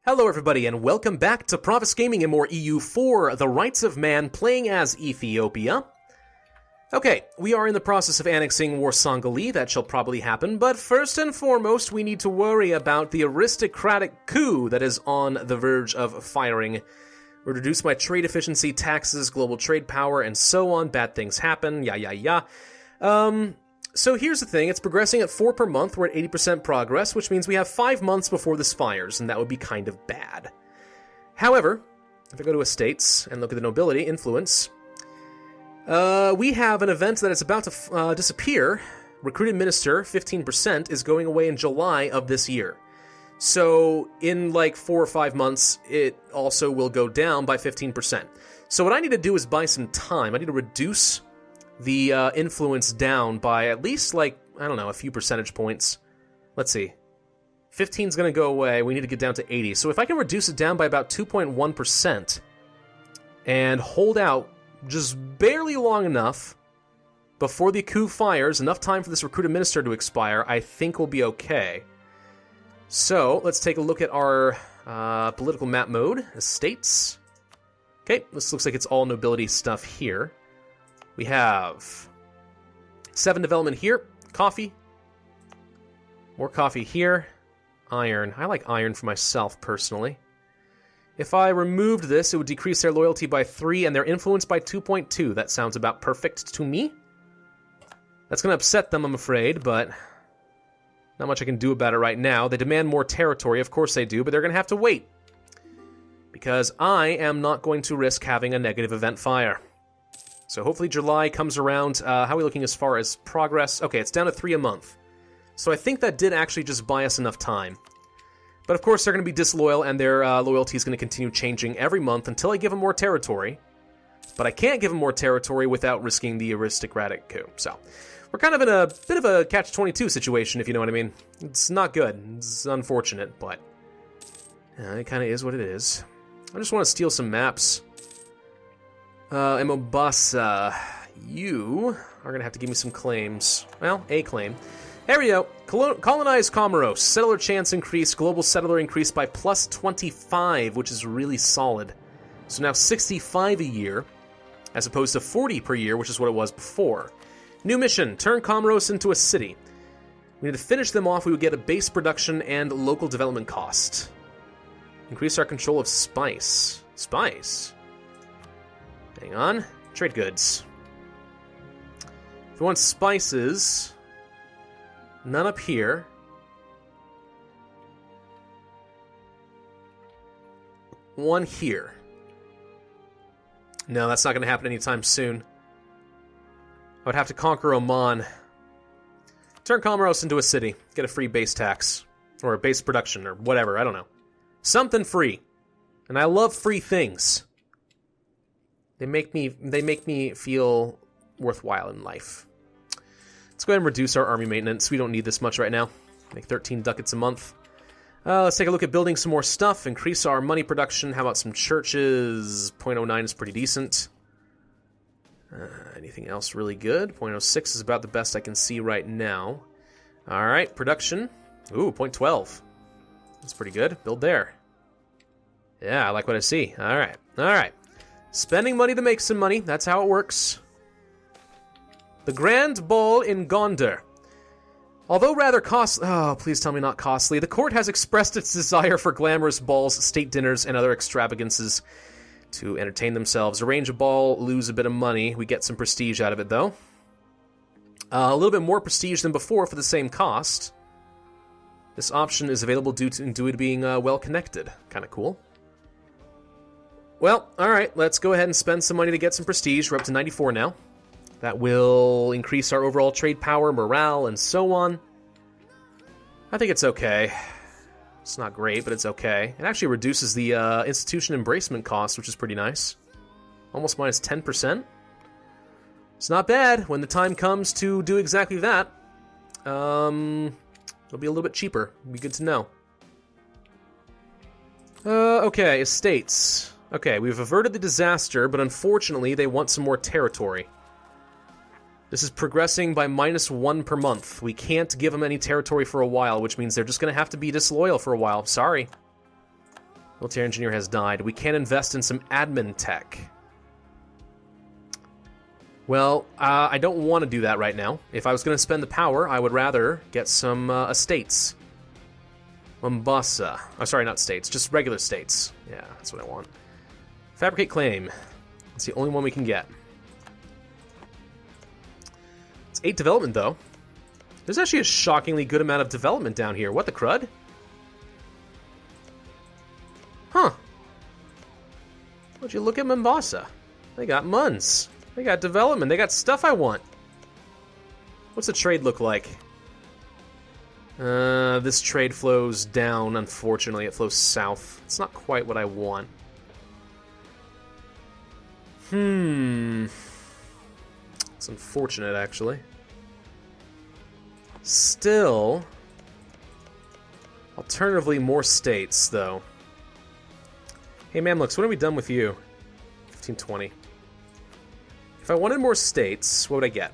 Hello everybody and welcome back to Pravus Gaming and more EU4, The Rights of Man, playing as Ethiopia. Okay, we are in the process of annexing Warsangali, that shall probably happen, but first and foremost we need to worry about the aristocratic coup that is on the verge of firing. Reduce my trade efficiency, taxes, global trade power, and so on. Bad things happen, So here's the thing, it's progressing at 4 per month, we're at 80% progress, which means we have 5 months before this fires, and that would be kind of bad. However, if I go to Estates and look at the nobility, influence, we have an event that is about to disappear. Recruited Minister, 15%, is going away in July of this year. So in like 4 or 5 months, it also will go down by 15%. So what I need to do is buy some time. I need to reduce the influence down by at least, like, I don't know, a few percentage points. Let's see. 15 is going to go away. We need to get down to 80. So if I can reduce it down by about 2.1% and hold out just barely long enough before the coup fires, enough time for this recruited minister to expire, I think we'll be okay. So let's take a look at our political map mode. Estates. Okay, this looks like it's all nobility stuff here. We have 7 development here, coffee, more coffee here, iron. I like iron for myself, personally. If I removed this, it would decrease their loyalty by 3 and their influence by 2.2. That sounds about perfect to me. That's going to upset them, I'm afraid, but not much I can do about it right now. They demand more territory, of course they do, but they're going to have to wait, because I am not going to risk having a negative event fire. So hopefully July comes around. How are we looking as far as progress? Okay, it's down to 3 a month. So I think that did actually just buy us enough time. But of course they're going to be disloyal, and their loyalty is going to continue changing every month until I give them more territory. But I can't give them more territory without risking the aristocratic coup. So we're kind of in a bit of a catch-22 situation, if you know what I mean. It's not good. It's unfortunate, but it kind of is what it is. I just want to steal some maps. And Mombasa, you are going to have to give me some claims. Well, a claim. There we go. Colonize Comoros. Settler chance increase. Global settler increased by plus 25, which is really solid. So now 65 a year, as opposed to 40 per year, which is what it was before. New mission. Turn Comoros into a city. We need to finish them off. We would get a base production and local development cost. Increase our control of spice. Spice? Hang on. Trade goods. If we want spices, none up here. One here. No, that's not going to happen anytime soon. I would have to conquer Oman. Turn Comoros into a city. Get a free base tax. Or a base production, or whatever, I don't know. Something free. And I love free things. They make me feel worthwhile in life. Let's go ahead and reduce our army maintenance. We don't need this much right now. Make 13 ducats a month. Let's take a look at building some more stuff. Increase our money production. How about some churches? 0.09 is pretty decent. Anything else really good? 0.06 is about the best I can see right now. Alright, production. Ooh, 0.12. That's pretty good. Build there. Yeah, I like what I see. Alright, alright. Spending money to make some money, that's how it works. The Grand Ball in Gondar. Although rather costly... Oh, please tell me not costly. The court has expressed its desire for glamorous balls, state dinners, and other extravagances to entertain themselves. Arrange a ball, lose a bit of money. We get some prestige out of it, though. A little bit more prestige than before for the same cost. This option is available due to being well-connected. Kind of cool. Well, alright, let's go ahead and spend some money to get some prestige. We're up to 94 now. That will increase our overall trade power, morale, and so on. I think it's okay. It's not great, but it's okay. It actually reduces the institution embracement cost, which is pretty nice. Almost minus 10%. It's not bad when the time comes to do exactly that. It'll be a little bit cheaper. It'll be good to know. Okay, estates. Okay, we've averted the disaster, but unfortunately they want some more territory. This is progressing by -1 per month. We can't give them any territory for a while, which means they're just going to have to be disloyal for a while. Sorry. Military engineer has died. We can invest in some admin tech. Well, I don't want to do that right now. If I was going to spend the power, I would rather get some estates. Mombasa. Oh, sorry, not states. Just regular states. Yeah, that's what I want. Fabricate claim. It's the only one we can get. It's 8 development, though. There's actually a shockingly good amount of development down here. What the crud? Huh. Would you look at Mombasa? They got Muns. They got development. They got stuff I want. What's the trade look like? This trade flows down, unfortunately. It flows south. It's not quite what I want. It's unfortunate, actually. Still, alternatively, more states, though. Hey, Mamluks, when are we done with you? 1520. If I wanted more states, what would I get?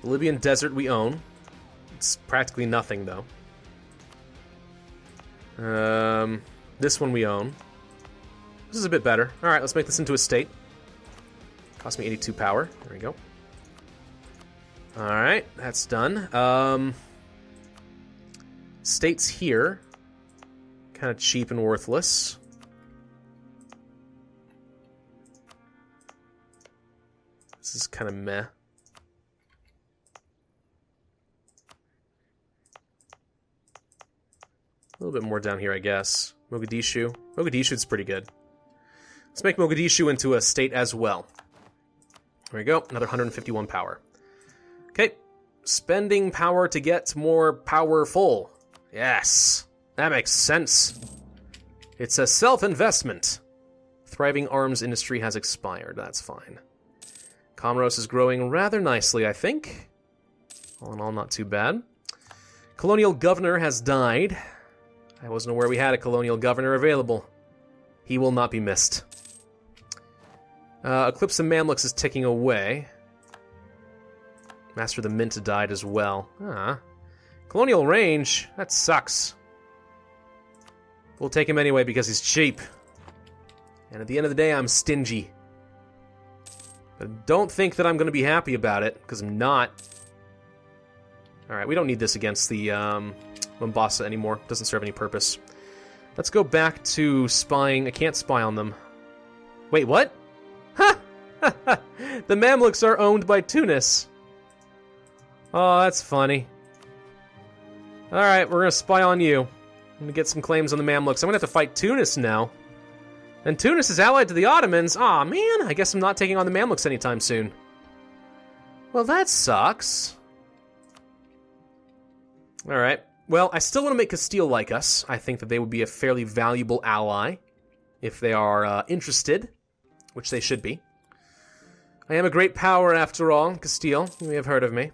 The Libyan desert we own. It's practically nothing, though. This one we own. This is a bit better. Alright, let's make this into a state. Cost me 82 power. There we go. Alright, that's done. States here. Kind of cheap and worthless. This is kind of meh. A little bit more down here, I guess. Mogadishu. Mogadishu's pretty good. Let's make Mogadishu into a state as well. There we go. Another 151 power. Okay. Spending power to get more powerful. Yes. That makes sense. It's a self-investment. Thriving arms industry has expired. That's fine. Comoros is growing rather nicely, I think. All in all, not too bad. Colonial governor has died. I wasn't aware we had a colonial governor available. He will not be missed. Eclipse of Mamluks is ticking away. Master of the Mint died as well. Colonial range? That sucks. We'll take him anyway because he's cheap. And at the end of the day, I'm stingy. But don't think that I'm going to be happy about it, because I'm not. Alright, we don't need this against the Mombasa anymore. Doesn't serve any purpose. Let's go back to spying. I can't spy on them. Wait, what? Ha! The Mamluks are owned by Tunis. Oh, that's funny. Alright, we're going to spy on you. I'm going to get some claims on the Mamluks. I'm going to have to fight Tunis now. And Tunis is allied to the Ottomans. Aw, man, I guess I'm not taking on the Mamluks anytime soon. Well, that sucks. Alright. Well, I still want to make Castile like us. I think that they would be a fairly valuable ally if they are interested, which they should be. I am a great power after all, Castile. You may have heard of me.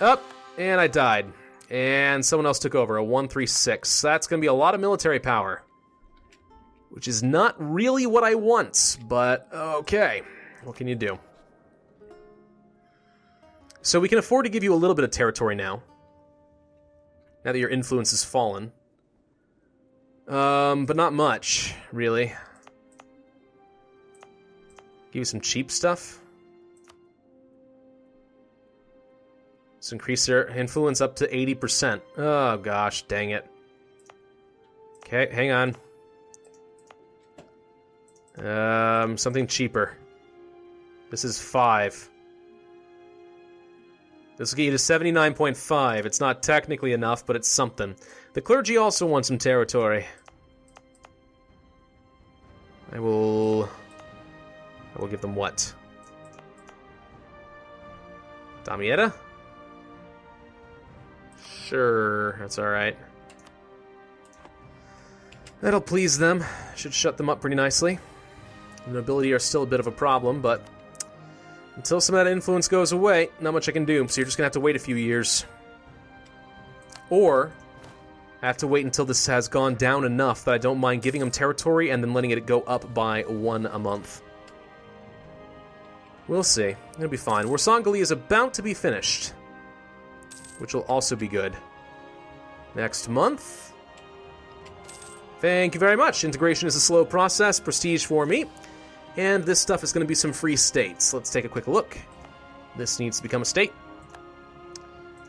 Up, and I died. And someone else took over, a 136. That's going to be a lot of military power. Which is not really what I want, but okay. What can you do? So we can afford to give you a little bit of territory now. Now that your influence has fallen. But not much, really. Give you some cheap stuff. Let's increase their influence up to 80%. Oh gosh, dang it. Okay, hang on. Something cheaper. This is 5. This will get you to 79.5. It's not technically enough, but it's something. The clergy also want some territory. I will give them what? Damietta? Sure, that's alright. That'll please them. Should shut them up pretty nicely. The nobility are still a bit of a problem, but until some of that influence goes away, not much I can do, so you're just gonna have to wait a few years. Or I have to wait until this has gone down enough that I don't mind giving them territory and then letting it go up by 1 a month. We'll see. It'll be fine. Warsangali is about to be finished, which will also be good. Next month, Thank you very much. Integration is a slow process. Prestige for me. And this stuff is going to be some free states. Let's take a quick look. This needs to become a state.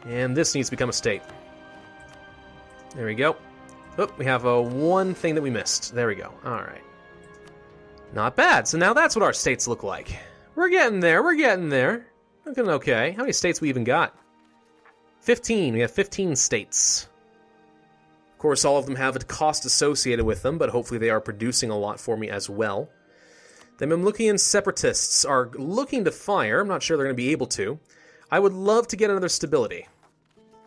And this needs to become a state. There we go. Oh, we have one thing that we missed. There we go. All right. Not bad. So now that's what our states look like. We're getting there. We're getting there. Looking okay. How many states we even got? 15. We have 15 states. Of course, all of them have a cost associated with them, but hopefully they are producing a lot for me as well. The Mamlukian separatists are looking to fire. I'm not sure they're going to be able to. I would love to get another stability.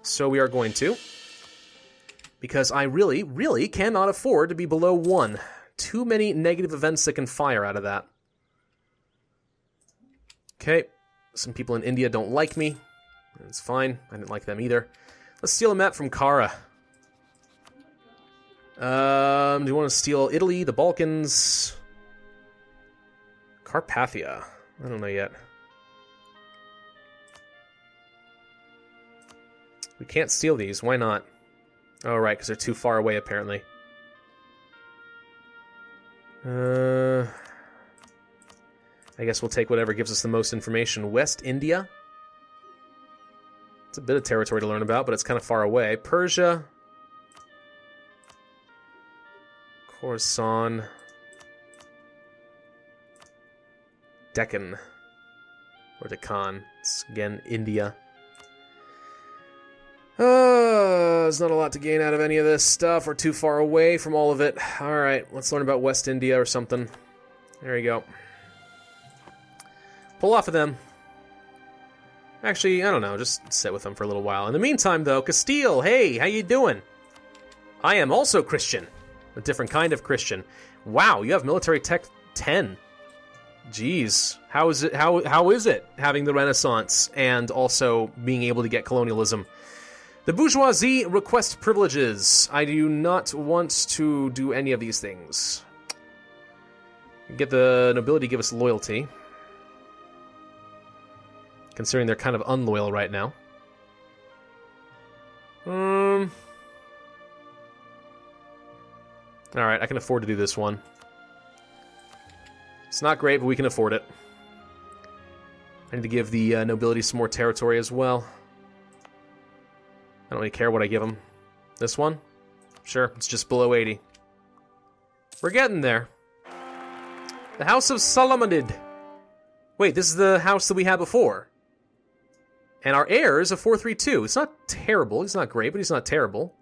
So we are going to. Because I really, really cannot afford to be below 1. Too many negative events that can fire out of that. Okay. Some people in India don't like me. It's fine. I didn't like them either. Let's steal a map from Kara. Do you want to steal Italy, the Balkans? Carpathia. I don't know yet. We can't steal these. Why not? Oh, right, because they're too far away, apparently. I guess we'll take whatever gives us the most information. West India. It's a bit of territory to learn about, but it's kind of far away. Persia. Khorasan. Deccan. Or Deccan. It's, again, India. There's not a lot to gain out of any of this stuff. We're too far away from all of it. Alright, let's learn about West India or something. There you go. Pull off of them. Actually, I don't know. Just sit with them for a little while. In the meantime, though, Castile, hey, how you doing? I am also Christian. A different kind of Christian. Wow, you have military tech 10. Jeez. How is it having the Renaissance and also being able to get colonialism? The bourgeoisie request privileges. I do not want to do any of these things. Get the nobility, give us loyalty. Considering they're kind of unloyal right now. Alright, I can afford to do this one. It's not great, but we can afford it. I need to give the nobility some more territory as well. I don't really care what I give them. This one? Sure, it's just below 80. We're getting there. The House of Salamanid. Wait, this is the house that we had before. And our heir is a 432. It's not terrible. He's not great, but he's not terrible.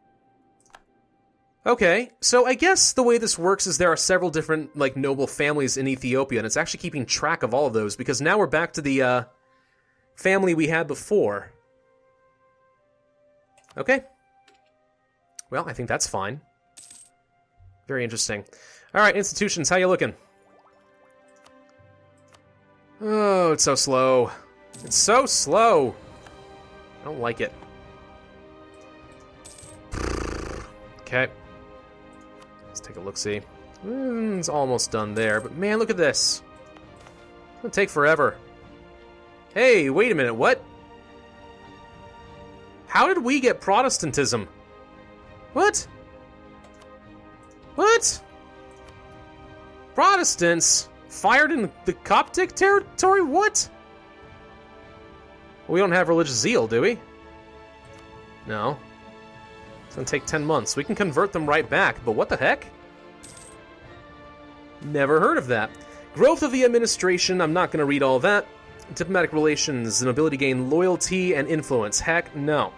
Okay, so I guess the way this works is there are several different, like, noble families in Ethiopia, and it's actually keeping track of all of those, because now we're back to the, family we had before. Okay. Well, I think that's fine. Very interesting. Alright, institutions, how you looking? Oh, it's so slow. It's so slow. I don't like it. Okay. Let's take a look-see. It's almost done there, but man, look at this. It's gonna take forever. Hey, wait a minute, what? How did we get Protestantism? What? What? Protestants fired in the Coptic territory? What? We don't have religious zeal, do we? No. It's gonna take 10 months. We can convert them right back, but what the heck? Never heard of that. Growth of the administration, I'm not gonna read all that. Diplomatic relations, the nobility gain loyalty and influence. Heck, no.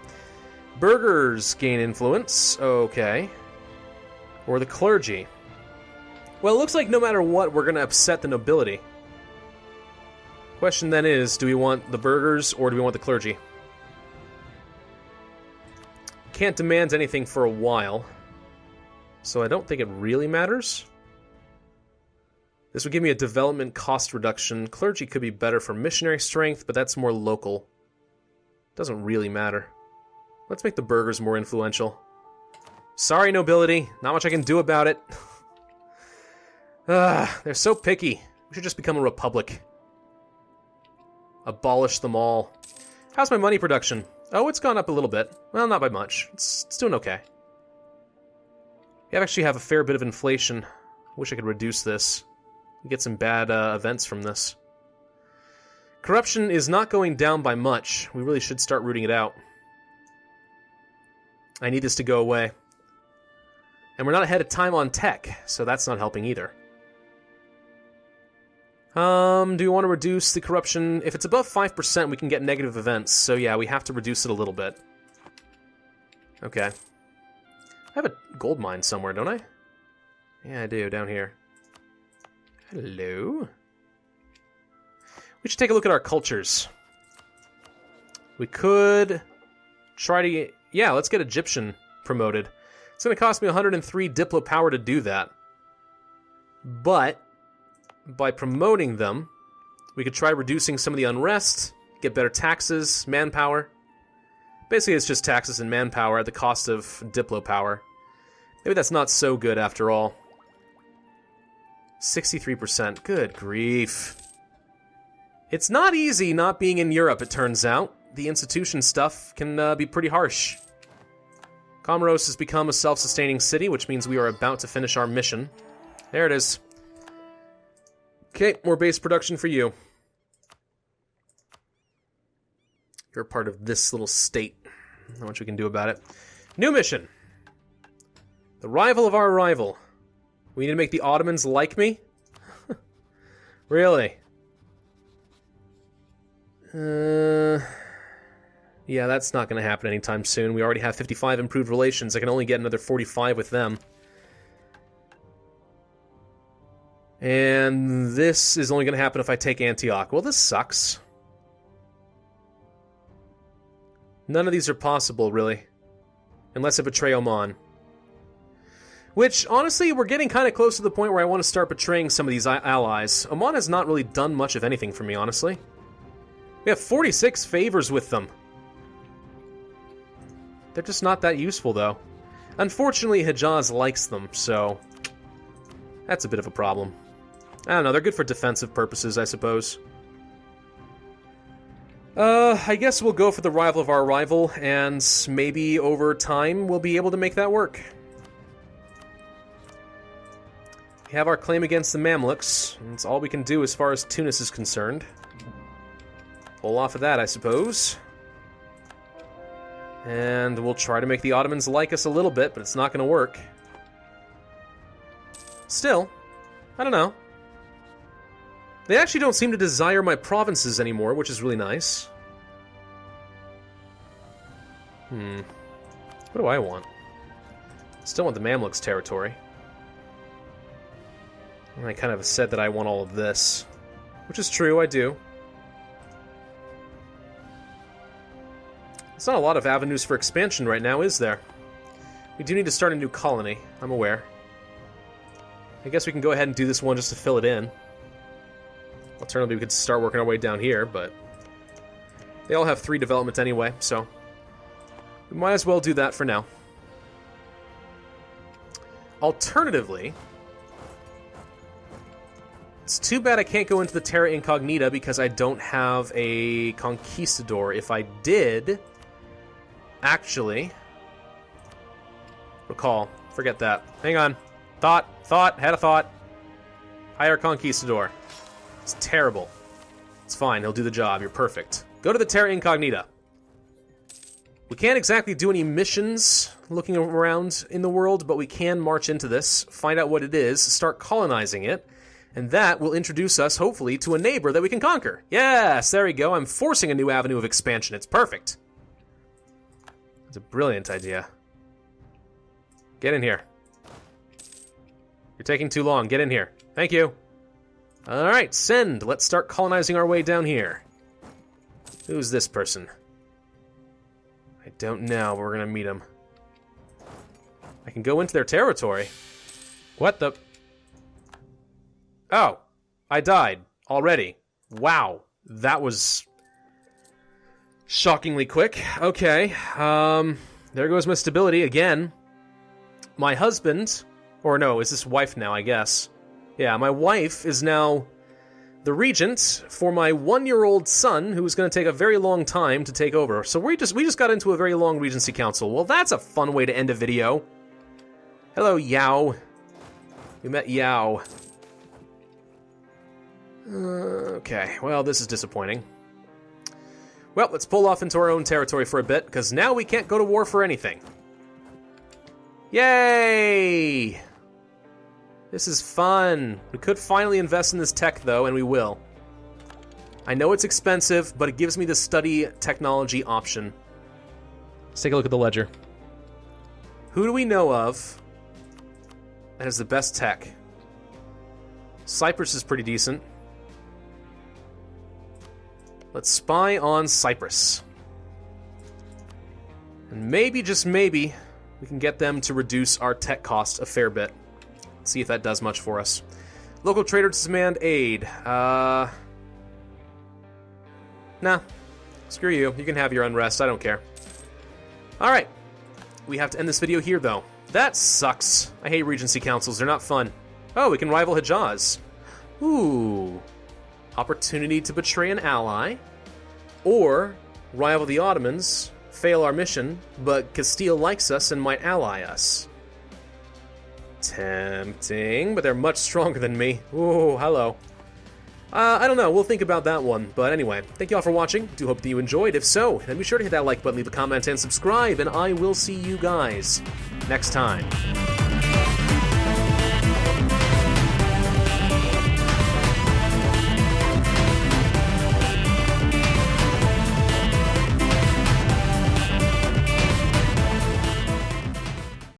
Burghers gain influence. Okay. Or the clergy. Well, it looks like no matter what, we're gonna upset the nobility. Question then is, do we want the burghers or do we want the clergy? Can't demand anything for a while, so I don't think it really matters. This would give me a development cost reduction. Clergy could be better for missionary strength, but that's more local. Doesn't really matter. Let's make the burghers more influential. Sorry, nobility. Not much I can do about it. They're so picky. We should just become a republic. Abolish them all. How's my money production? Oh, it's gone up a little bit. Well, not by much. It's doing okay. I actually have a fair bit of inflation. Wish I could reduce this. Get some bad events from this. Corruption is not going down by much. We really should start rooting it out. I need this to go away. And we're not ahead of time on tech, so that's not helping either. Do we want to reduce the corruption? If it's above 5%, we can get negative events. So yeah, we have to reduce it a little bit. Okay. I have a gold mine somewhere, don't I? Yeah, I do, down here. Hello? We should take a look at our cultures. We could try to get... Yeah, let's get Egyptian promoted. It's going to cost me 103 Diplo power to do that. But by promoting them, we could try reducing some of the unrest, get better taxes, manpower. Basically, it's just taxes and manpower at the cost of Diplo power. Maybe that's not so good after all. 63%. Good grief. It's not easy not being in Europe, it turns out. The institution stuff can be pretty harsh. Comoros has become a self-sustaining city, which means we are about to finish our mission. There it is. Okay, more base production for you. You're part of this little state. Not much we can do about it. New mission. The rival of our rival. We need to make the Ottomans like me? Really? Yeah, that's not going to happen anytime soon. We already have 55 improved relations. I can only get another 45 with them. And this is only going to happen if I take Antioch. Well, this sucks. None of these are possible, really. Unless I betray Oman. Which, honestly, we're getting kind of close to the point where I want to start betraying some of these allies. Oman has not really done much of anything for me, honestly. We have 46 favors with them. They're just not that useful, though. Unfortunately, Hejaz likes them, so... that's a bit of a problem. I don't know, they're good for defensive purposes, I suppose. I guess we'll go for the rival of our rival, and maybe over time we'll be able to make that work. We have our claim against the Mamluks. That's all we can do as far as Tunis is concerned. Pull off of that, I suppose. And we'll try to make the Ottomans like us a little bit, but it's not going to work. Still, I don't know. They actually don't seem to desire my provinces anymore, which is really nice. What do I want? Still want the Mamluks territory. And I kind of said that I want all of this. Which is true, I do. There's not a lot of avenues for expansion right now, is there? We do need to start a new colony, I'm aware. I guess we can go ahead and do this one just to fill it in. Alternatively, we could start working our way down here, but... they all have 3 development anyway, so... we might as well do that for now. Alternatively... it's too bad I can't go into the Terra Incognita because I don't have a Conquistador. If I did... actually... recall. Forget that. Hang on. Had a thought. Hire Conquistador. It's terrible. It's fine, he'll do the job. You're perfect. Go to the Terra Incognita. We can't exactly do any missions looking around in the world, but we can march into this, find out what it is, start colonizing it, and that will introduce us, hopefully, to a neighbor that we can conquer. Yes, there we go. I'm forcing a new avenue of expansion. It's perfect. It's a brilliant idea. Get in here. You're taking too long. Get in here. Thank you. Alright, send. Let's start colonizing our way down here. Who's this person? I don't know, but we're gonna meet him. I can go into their territory. What the... oh, I died already. Wow, that was shockingly quick. Okay, there goes my stability again. My husband, or no, is this wife now, I guess. Yeah, my wife is now the regent for my 1-year-old son, who's going to take a very long time to take over. So we just got into a very long regency council. Well, that's a fun way to end a video. Hello, Yao. We met Yao. Okay, well, this is disappointing. Well, let's pull off into our own territory for a bit, because now we can't go to war for anything. Yay! This is fun. We could finally invest in this tech, though, and we will. I know it's expensive, but it gives me the study technology option. Let's take a look at the ledger. Who do we know of that has the best tech? Cyprus is pretty decent. Let's spy on Cyprus. And maybe, just maybe, we can get them to reduce our tech cost a fair bit. Let's see if that does much for us. Local traders demand aid. Nah. Screw you. You can have your unrest. I don't care. Alright. We have to end this video here, though. That sucks. I hate Regency Councils. They're not fun. Oh, we can rival Hejaz. Ooh. Opportunity to betray an ally. Or rival the Ottomans, fail our mission, but Castile likes us and might ally us. Tempting, but they're much stronger than me. Ooh, hello. I don't know, we'll think about that one. But anyway, thank you all for watching. Do hope that you enjoyed. If so, then be sure to hit that like button, leave a comment, and subscribe, and I will see you guys next time.